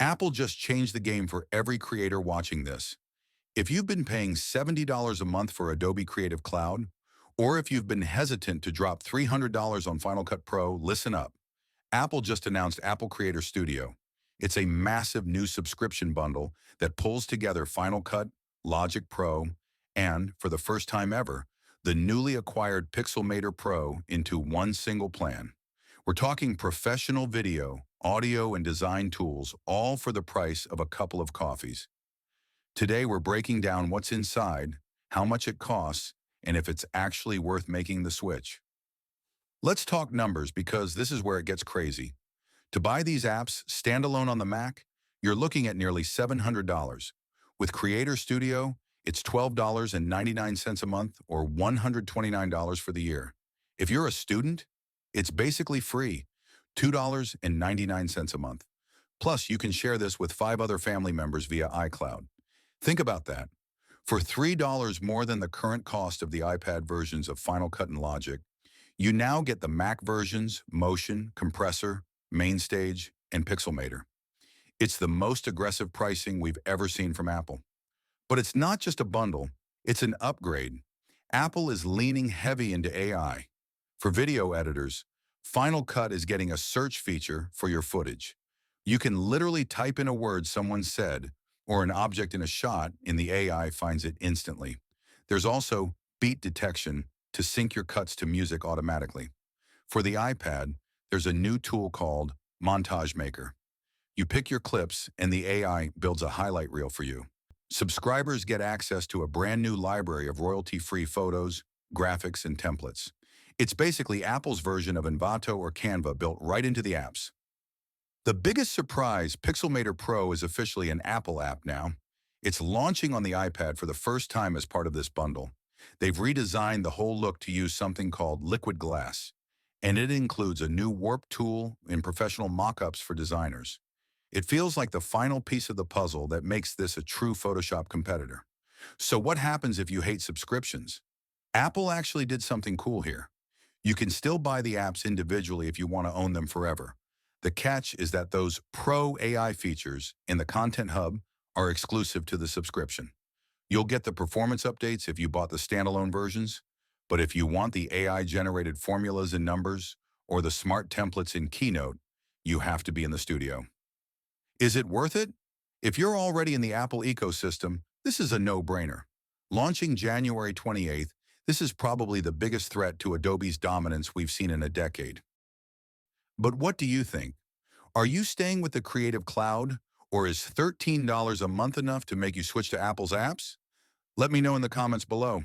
Apple just changed the game for every creator watching this. If you've been paying $70 a month for Adobe Creative Cloud, or if you've been hesitant to drop $300 on Final Cut Pro, listen up. Apple just announced Apple Creator Studio. It's a massive new subscription bundle that pulls together Final Cut, Logic Pro, and, for the first time ever, the newly acquired Pixelmator Pro into one single plan. We're talking professional video, audio, and design tools, all for the price of a couple of coffees. Today, we're breaking down what's inside, how much it costs, and if it's actually worth making the switch. Let's talk numbers because this is where it gets crazy. To buy these apps standalone on the Mac, you're looking at nearly $700. With Creator Studio, it's $12.99 a month or $129 for the year. If you're a student, it's basically free, $2.99 a month. Plus, you can share this with 5 other family members via iCloud. Think about that. For $3 more than the current cost of the iPad versions of Final Cut and Logic, you now get the Mac versions, Motion, Compressor, MainStage, and Pixelmator. It's the most aggressive pricing we've ever seen from Apple. But it's not just a bundle, it's an upgrade. Apple is leaning heavy into AI. For video editors, Final Cut is getting a search feature for your footage. You can literally type in a word someone said, or an object in a shot, and the AI finds it instantly. There's also beat detection to sync your cuts to music automatically. For the iPad, there's a new tool called Montage Maker. You pick your clips, and the AI builds a highlight reel for you. Subscribers get access to a brand new library of royalty-free photos, graphics, and templates. It's basically Apple's version of Envato or Canva built right into the apps. The biggest surprise, Pixelmator Pro is officially an Apple app now. It's launching on the iPad for the first time as part of this bundle. They've redesigned the whole look to use something called liquid glass, and it includes a new warp tool and professional mock-ups for designers. It feels like the final piece of the puzzle that makes this a true Photoshop competitor. So what happens if you hate subscriptions? Apple actually did something cool here. You can still buy the apps individually if you want to own them forever. The catch is that those Pro AI features in the Content Hub are exclusive to the subscription. You'll get the performance updates if you bought the standalone versions, but if you want the AI-generated formulas and numbers or the smart templates in Keynote, you have to be in the studio. Is it worth it? If you're already in the Apple ecosystem, this is a no-brainer. Launching January 28th, this is probably the biggest threat to Adobe's dominance we've seen in a decade. But what do you think? Are you staying with the Creative Cloud, or is $13 a month enough to make you switch to Apple's apps? Let me know in the comments below.